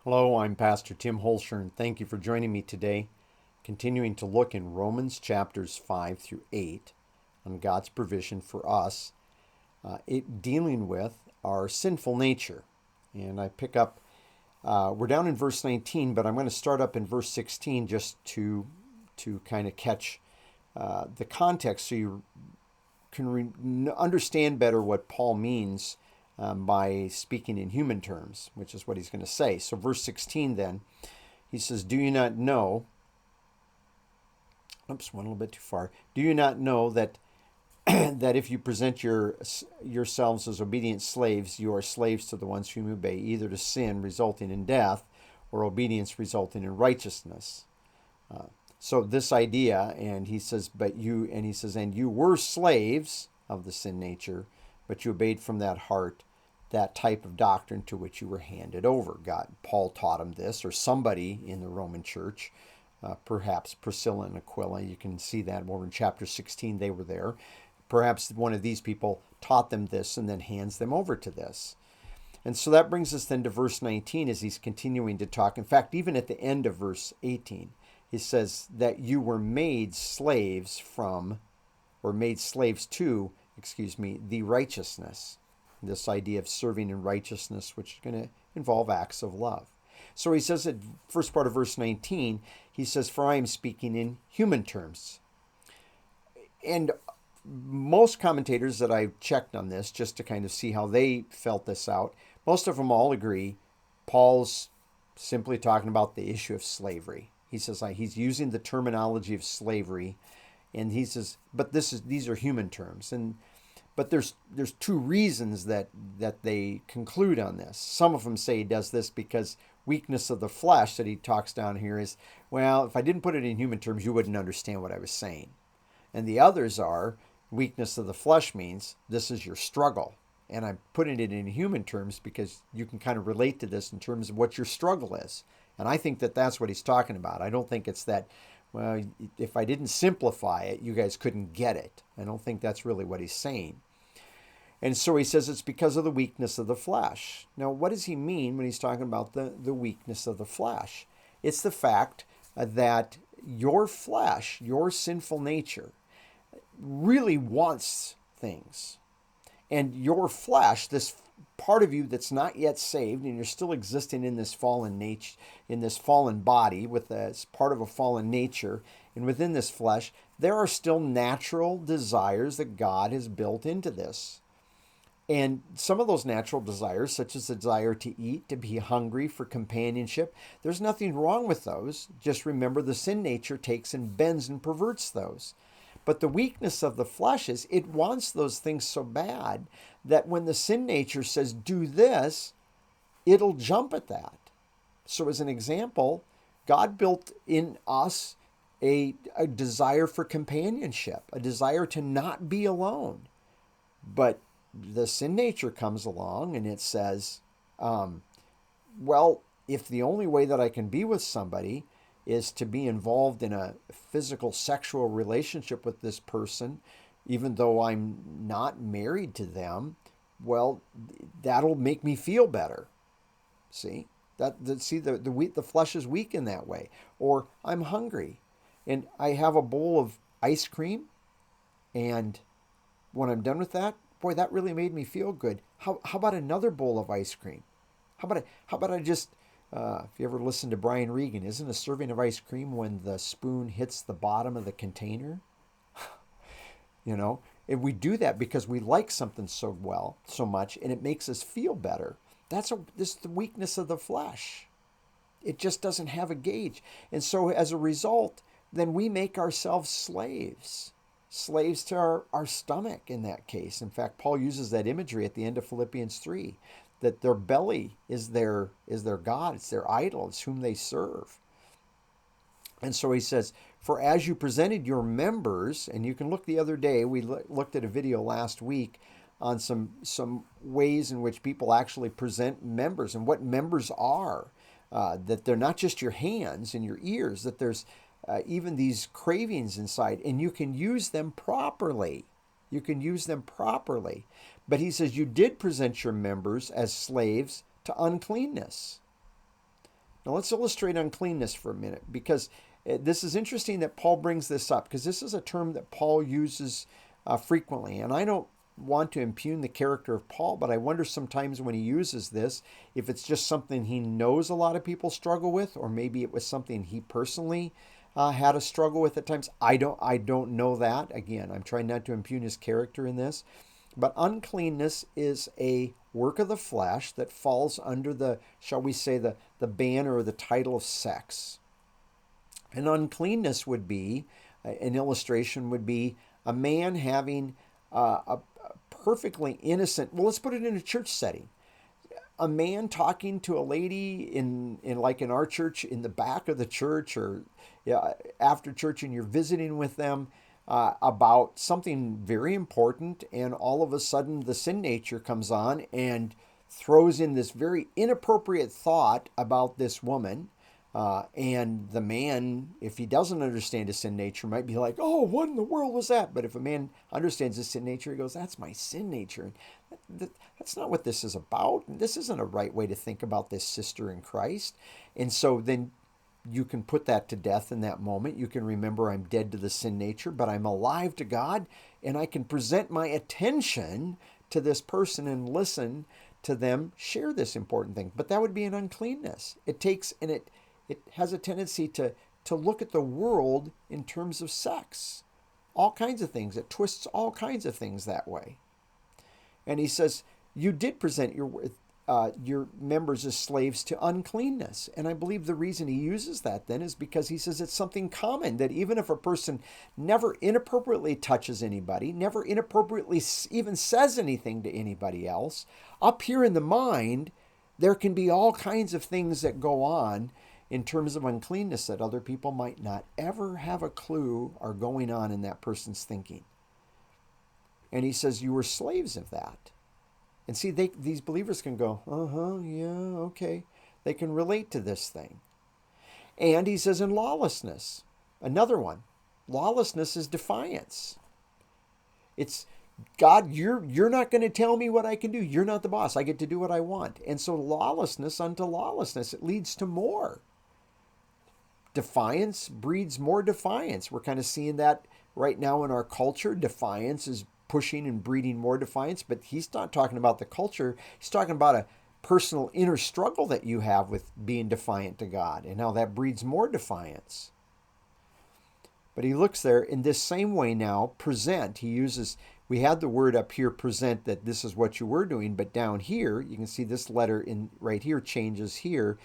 Hello, I'm Pastor Tim Holscher, and thank you for joining me today, continuing to look in Romans chapters 5 through 8 on God's provision for us, it dealing with our sinful nature. And I pick up, we're down in verse 19, but I'm going to start up in verse 16 just to kind of catch the context so you can understand better what Paul means by speaking in human terms, which is what he's going to say. So, verse 16 then, he says, Do you not know? Oops, went a little bit too far. Do you not know that that if you present yourselves as obedient slaves, you are slaves to the ones whom you obey, either to sin resulting in death or obedience resulting in righteousness? So this idea, and he says, and you were slaves of the sin nature, but you obeyed from that heart that type of doctrine to which you were handed over. Paul taught him this, or somebody in the Roman church, perhaps Priscilla and Aquila. You can see that over in chapter 16, they were there. Perhaps one of these people taught them this and then hands them over to this. And so that brings us then to verse 19 as he's continuing to talk. In fact, even at the end of verse 18, he says that you were made slaves from, or made slaves to, the righteousness. This idea of serving in righteousness, which is going to involve acts of love. So he says at first part of verse 19, he says, For I am speaking in human terms. And most commentators that I've checked on this, just to kind of see how they felt this out, most of them all agree Paul's simply talking about the issue of slavery. He says he's using the terminology of slavery, and he says, but these are human terms, but there's two reasons that they conclude on this. Some of them say he does this because weakness of the flesh that he talks down here is, well, if I didn't put it in human terms, you wouldn't understand what I was saying. And the others are weakness of the flesh means this is your struggle. And I'm putting it in human terms because you can kind of relate to this in terms of what your struggle is. And I think that that's what he's talking about. I don't think it's that, well, if I didn't simplify it, you guys couldn't get it. I don't think that's really what he's saying. And so he says it's because of the weakness of the flesh. Now, what does he mean when he's talking about the weakness of the flesh? It's the fact that your flesh, your sinful nature, really wants things. And your flesh, this part of you that's not yet saved, and you're still existing in this fallen nature, in this fallen body, as part of a fallen nature, and within this flesh, there are still natural desires that God has built into this. And some of those natural desires, such as the desire to eat, to be hungry, for companionship, there's nothing wrong with those. Just remember the sin nature takes and bends and perverts those. But the weakness of the flesh is it wants those things so bad that when the sin nature says, do this, it'll jump at that. So, as an example, God built in us a desire for companionship, a desire to not be alone. But the sin nature comes along and it says, well, if the only way that I can be with somebody is to be involved in a physical sexual relationship with this person, even though I'm not married to them, well, that'll make me feel better. See? The flesh is weak in that way. Or I'm hungry and I have a bowl of ice cream, and when I'm done with that, boy, that really made me feel good. How about another bowl of ice cream? How about I just if you ever listen to Brian Regan, isn't a serving of ice cream when the spoon hits the bottom of the container? You know, and we do that because we like something so much, and it makes us feel better. This is the weakness of the flesh. It just doesn't have a gauge, and so as a result, then we make ourselves slaves to our stomach in that case. In fact, Paul uses that imagery at the end of Philippians 3, that their belly is their God, it's their idol, it's whom they serve. And so he says, for as you presented your members, and you can look the other day, we looked at a video last week on some ways in which people actually present members and what members are, that they're not just your hands and your ears, that there's even these cravings inside, and you can use them properly. You can use them properly. But he says you did present your members as slaves to uncleanness. Now let's illustrate uncleanness for a minute, because this is interesting that Paul brings this up, because this is a term that Paul uses frequently. And I don't want to impugn the character of Paul, but I wonder sometimes when he uses this, if it's just something he knows a lot of people struggle with, or maybe it was something he personally had a struggle with at times. I don't know that. Again, I'm trying not to impugn his character in this. But uncleanness is a work of the flesh that falls under the, shall we say, the banner or the title of sex. And uncleanness would be, an illustration would be a man having a perfectly innocent, well, let's put it in a church setting. A man talking to a lady in like in our church, in the back of the church, or after church, and you're visiting with them about something very important, and all of a sudden the sin nature comes on and throws in this very inappropriate thought about this woman. And the man, if he doesn't understand his sin nature, might be like, oh, what in the world was that? But if a man understands his sin nature, he goes, that's my sin nature. That's not what this is about. This isn't a right way to think about this sister in Christ. And so then you can put that to death in that moment. You can remember, I'm dead to the sin nature, but I'm alive to God, and I can present my attention to this person and listen to them share this important thing. But that would be an uncleanness. It takes, and it has a tendency to look at the world in terms of sex. All kinds of things. It twists all kinds of things that way. And he says, you did present your members as slaves to uncleanness. And I believe the reason he uses that then is because he says it's something common, that even if a person never inappropriately touches anybody, never inappropriately even says anything to anybody else, up here in the mind, there can be all kinds of things that go on in terms of uncleanness that other people might not ever have a clue are going on in that person's thinking. And he says, you were slaves of that. And see, these believers can go, yeah, okay. They can relate to this thing. And he says, in lawlessness, another one. Lawlessness is defiance. It's, God, you're not going to tell me what I can do. You're not the boss. I get to do what I want. And so lawlessness unto lawlessness, it leads to more. Defiance breeds more defiance. We're kind of seeing that right now in our culture. Defiance is pushing and breeding more defiance, but he's not talking about the culture. He's talking about a personal inner struggle that you have with being defiant to God and how that breeds more defiance. But he looks there in this same way now, present. He uses, we had the word up here, present, that this is what you were doing, but down here, you can see this letter in right here changes here.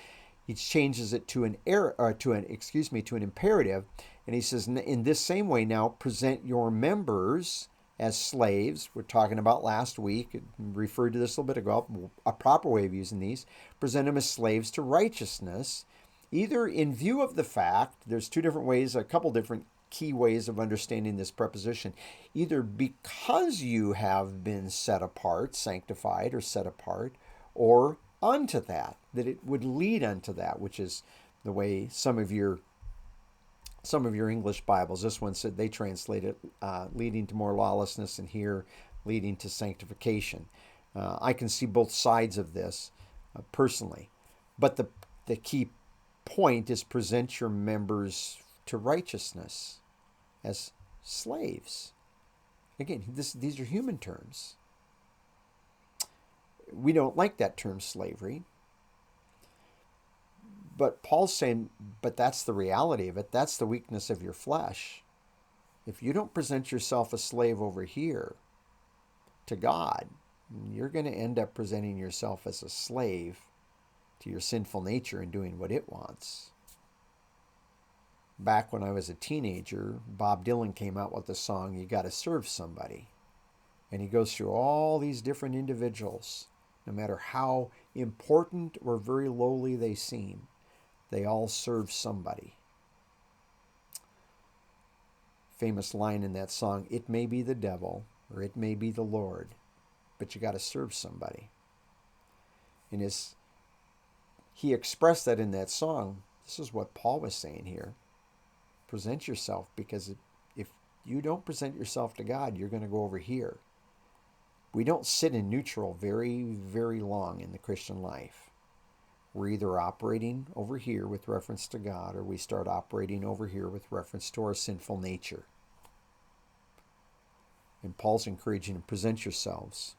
He changes it to an imperative, and he says, in this same way now, present your members as slaves. We're talking about last week, referred to this a little bit ago, a proper way of using these. Present them as slaves to righteousness, either in view of the fact, there's two different ways, a couple different key ways of understanding this preposition, either because you have been set apart, sanctified or set apart, or unto that it would lead unto that, which is the way some of your English Bibles, this one said they translate it leading to more lawlessness, and here leading to sanctification. I can see both sides of this personally, but the key point is present your members to righteousness as slaves. Again, these are human terms. We don't like that term slavery. But Paul's saying, but that's the reality of it. That's the weakness of your flesh. If you don't present yourself a slave over here to God, you're going to end up presenting yourself as a slave to your sinful nature and doing what it wants. Back when I was a teenager, Bob Dylan came out with the song, You Gotta Serve Somebody. And he goes through all these different individuals, no matter how important or very lowly they seem. They all serve somebody. Famous line in that song, it may be the devil or it may be the Lord, but you got to serve somebody. And he expressed that in that song. This is what Paul was saying here. Present yourself, because if you don't present yourself to God, you're going to go over here. We don't sit in neutral very, very long in the Christian life. we're either operating over here with reference to God, or we start operating over here with reference to our sinful nature. And Paul's encouraging to present yourselves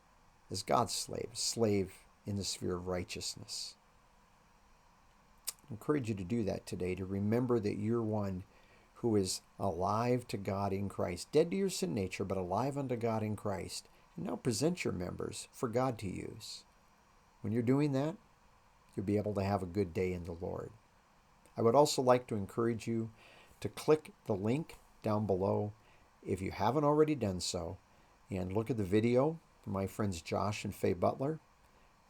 as God's slave in the sphere of righteousness. I encourage you to do that today, to remember that you're one who is alive to God in Christ, dead to your sin nature, but alive unto God in Christ. And now present your members for God to use. When you're doing that, you'll be able to have a good day in the Lord. I would also like to encourage you to click the link down below if you haven't already done so, and look at the video from my friends Josh and Faye Butler,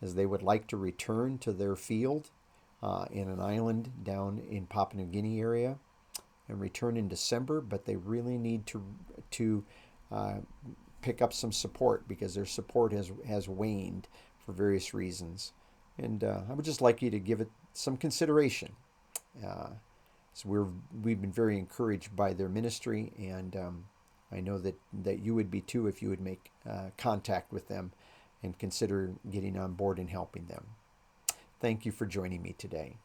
as they would like to return to their field in an island down in Papua New Guinea area and return in December, but they really need to pick up some support because their support has waned for various reasons. And I would just like you to give it some consideration. So we've been very encouraged by their ministry, and I know that you would be too if you would make contact with them and consider getting on board and helping them. Thank you for joining me today.